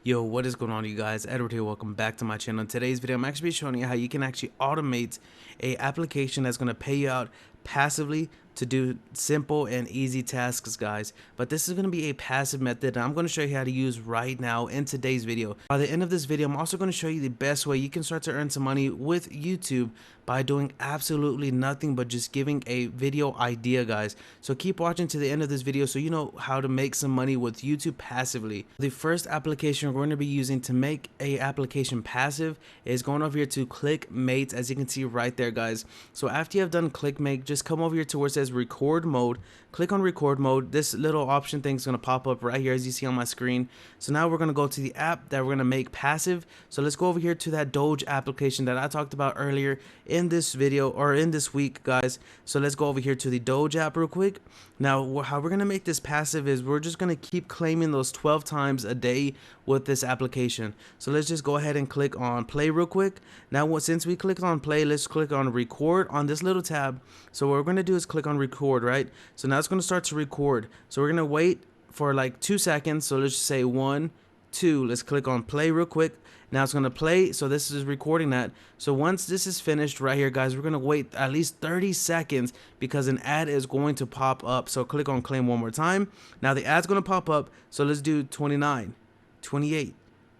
Yo, what is going on, you guys? Edward here. Welcome back to my channel. In today's video, I'm actually showing you how you can actually automate a application that's going to pay you out passively to do simple and easy tasks, guys. But this is going to be a passive method, and I'm going to show you how to use right now in today's video. By the end of this video, I'm also going to show you the best way you can start to earn some money with YouTube by doing absolutely nothing but just giving a video idea, guys. So keep watching to the end of this video so you know how to make some money with YouTube passively. The first application we're going to be using to make a application passive is going over here to ClickMate, as you can see right there, guys. So after you have done ClickMate, just come over here to where it says record mode. Click on record mode. This little option thing is going to pop up right here, as you see on my screen. So now we're going to go to the app that we're going to make passive. So let's go over here to that Doge application that I talked about earlier in this video, or in this week, guys. So let's go over here to the Doge app real quick. Now how we're going to make this passive is we're just going to keep claiming those 12 times a day with this application. So let's just go ahead and click on play real quick. Now since we clicked on play, let's click on record on this little tab. So what we're going to do is click on record, right? So now it's going to start to record. So we're going to wait for like 2 seconds. So let's just say 1, 2. Let's click on play real quick. Now it's going to play. So this is recording that. So once this is finished right here, guys, we're going to wait at least 30 seconds because an ad is going to pop up. So click on claim one more time. Now the ad's going to pop up. So let's do 29, 28,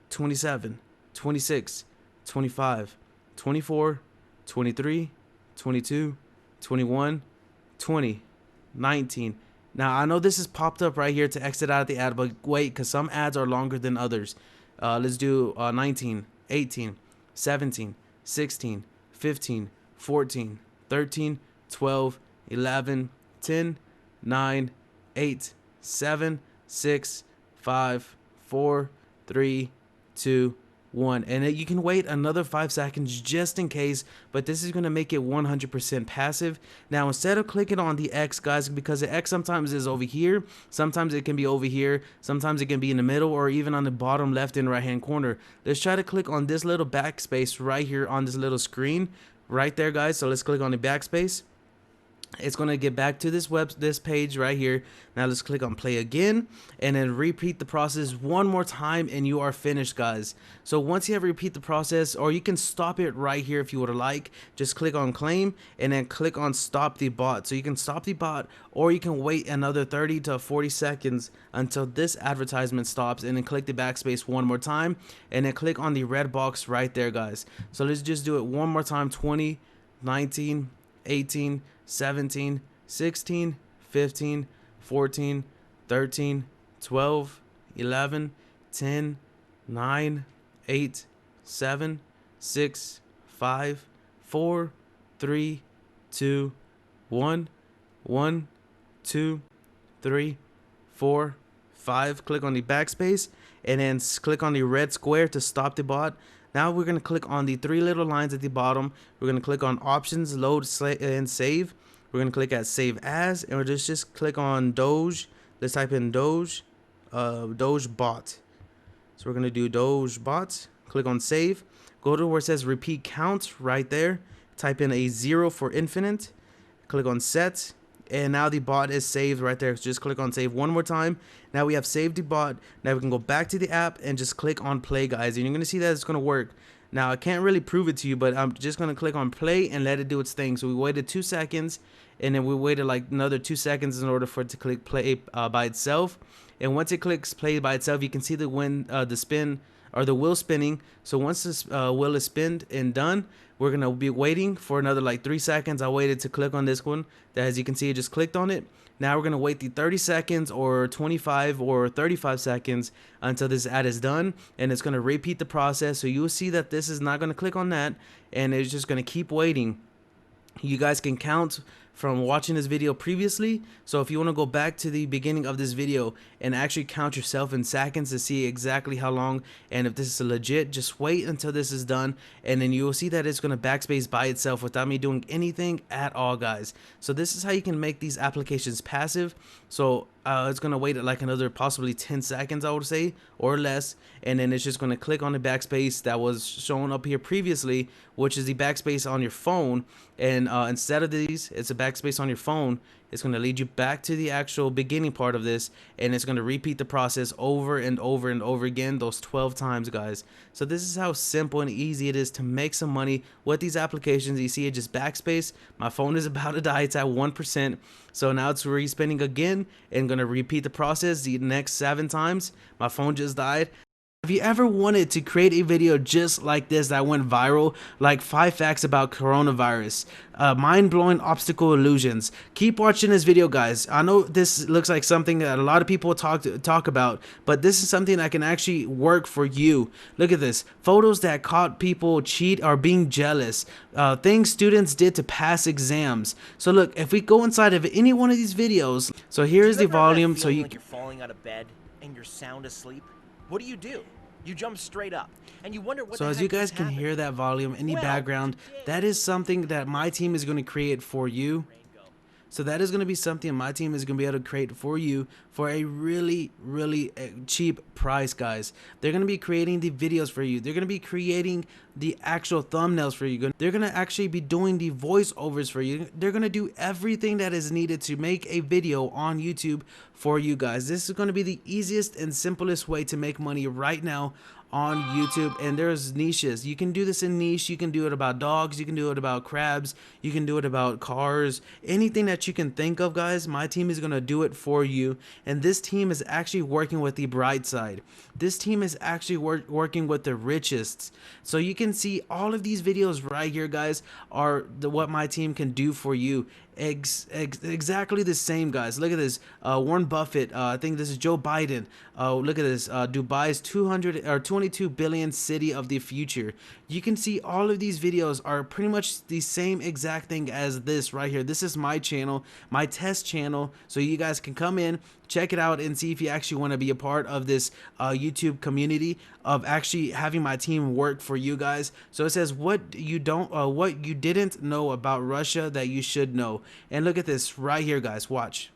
27, 26, 25, 24, 23, 22, 21, 20, 19. Now I know this is popped up right here to exit out of the ad, but wait, because some ads are longer than others. Let's do 19, 18, 17, 16, 15, 14, 13, 12, 11, 10, 9, 8, 7, 6, 5, 4, 3, 2, 1. And you can wait another 5 seconds just in case, but this is going to make it 100% passive. Now instead of clicking on the X, guys, because the X sometimes is over here, sometimes it can be over here, sometimes it can be in the middle, or even on the bottom left and right hand corner. Let's try to click on this little backspace right here on this little screen right there, guys. So let's click on the backspace. It's going to get back to this page right here. Now let's click on play again and then repeat the process one more time and you are finished, guys. So once you have repeat the process, or you can stop it right here if you would like, just click on claim and then click on stop the bot. So you can stop the bot, or you can wait another 30 to 40 seconds until this advertisement stops, and then click the backspace one more time and then click on the red box right there, guys. So let's just do it one more time. 20, 19, 18, 17, 16, 15, 14, 13, 12, 11, 10, 9, 8, 7, 6, 5, 4, 3, 2, 1, 1, 2, 3, 4, 5. Click on the backspace and then click on the red square to stop the bot. Now we're going to click on the 3 little lines at the bottom. We're going to click on options, load, and save. We're going to click at save as, and we'll just click on Doge. Let's type in Doge, Doge bot. So we're going to do Doge bots. Click on save. Go to where it says repeat count right there. Type in a 0 for infinite. Click on set. And now the bot is saved right there. So just click on save one more time. Now we have saved the bot. Now we can go back to the app and just click on play, guys. And you're going to see that it's going to work. Now I can't really prove it to you, but I'm just going to click on play and let it do its thing. So we waited 2 seconds, and then we waited like another 2 seconds in order for it to click play by itself. And once it clicks play by itself, you can see the spin, or the wheel spinning. So once this wheel is spinned and done, we're going to be waiting for another like 3 seconds. I waited to click on this one. As you can see, I just clicked on it. Now we're going to wait the 30 seconds or 25 or 35 seconds until this ad is done, and it's going to repeat the process. So you'll see that this is not going to click on that, and it's just going to keep waiting. You guys can count from watching this video previously. So if you want to go back to the beginning of this video and actually count yourself in seconds to see exactly how long, and if this is legit, just wait until this is done, and then you will see that it's going to backspace by itself without me doing anything at all, guys. So this is how you can make these applications passive. So it's going to wait like another possibly 10 seconds, I would say, or less, and then it's just going to click on the backspace that was shown up here previously, which is the backspace on your phone. And instead of these, it's a backspace on your phone, It's going to lead you back to the actual beginning part of this, and it's going to repeat the process over and over and over again, those 12 times, guys. So this is how simple and easy it is to make some money with these applications. You see it just backspace. My phone is about to die. It's at 1%. So now it's respinning again and going to repeat the process the next 7 times. My phone just died. Have you ever wanted to create a video just like this that went viral, like 5 facts about coronavirus, mind-blowing obstacle illusions? Keep watching this video, guys. I know this looks like something that a lot of people talk about, but this is something that can actually work for you. Look at this. Photos that caught people cheat or being jealous. Things students did to pass exams. So look, if we go inside of any one of these videos, so here's the volume. So like you're falling out of bed and you're sound asleep. What do? You jump straight up and you wonder what. So as you guys can hear that volume in the background, that is something that my team is going to create for you. So that is going to be something my team is going to be able to create for you for a really cheap price, guys. They're going to be creating the videos for you. They're going to be creating the actual thumbnails for you. They're going to actually be doing the voiceovers for you. They're going to do everything that is needed to make a video on YouTube for you guys. This is going to be the easiest and simplest way to make money right now on YouTube. And there's niches. You can do this in niche. You can do it about dogs. You can do it about crabs. You can do it about cars. Anything that you can think of, guys, my team is going to do it for you. And this team is actually working with the bright side. This team is actually working with the richest. So you can see all of these videos right here, guys, are what my team can do for you. Exactly the same, guys. Look at this. Warren Buffett. I think this is Joe Biden. Look at this. Dubai's 22 billion city of the future. You can see all of these videos are pretty much the same exact thing as this right here. This is my channel, my test channel. So you guys can come in, check it out, and see if you actually want to be a part of this YouTube community of actually having my team work for you guys. So it says what you didn't know about Russia that you should know. And look at this right here, guys. Watch.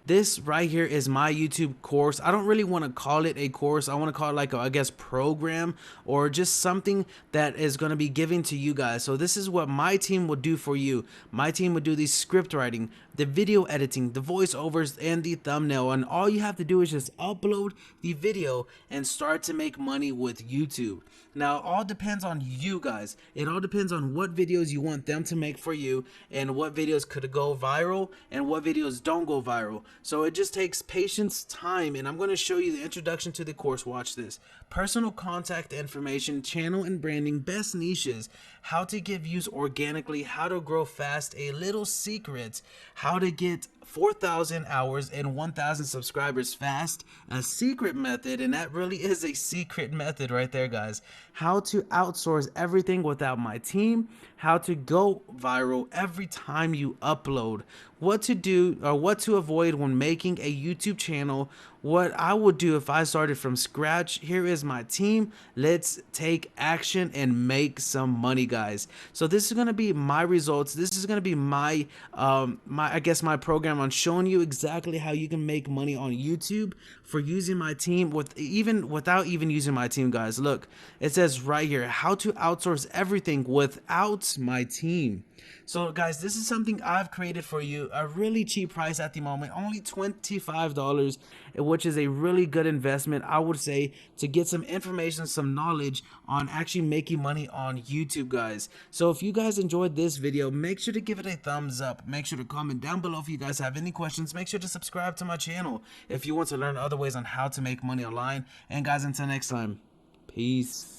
This right here is my YouTube course. I don't really want to call it a course. I want to call it like a, I guess, program or just something that is going to be given to you guys. So this is what my team will do for you. My team will do the script writing, the video editing, the voiceovers, and the thumbnail. And all you have to do is just upload the video and start to make money with YouTube. Now, it all depends on you guys. It all depends on what videos you want them to make for you and what videos could go viral and what videos don't go viral. So it just takes patience, time, and I'm going to show you the introduction to the course. Watch this. Personal contact information, channel and branding, best niches, how to get views organically, how to grow fast, a little secret, how to get 4,000 hours and 1,000 subscribers fast, a secret method, and that really is a secret method right there, guys. How to outsource everything without my team, how to go viral every time you upload, what to do or what to avoid when making a YouTube channel, what I would do if I started from scratch. Here is my team. Let's take action and make some money, guys. So this is going to be my results. This is going to be my I guess my program on showing you exactly how you can make money on YouTube for using my team without even using my team, guys. Look, it says right here how to outsource everything without my team. So guys, this is something I've created for you, a really cheap price at the moment, only $25, which is a really good investment, I would say, to get some information, some knowledge on actually making money on YouTube, guys. So if you guys enjoyed this video, make sure to give it a thumbs up. Make sure to comment down below if you guys have any questions. Make sure to subscribe to my channel if you want to learn other ways on how to make money online. And guys, until next time, peace.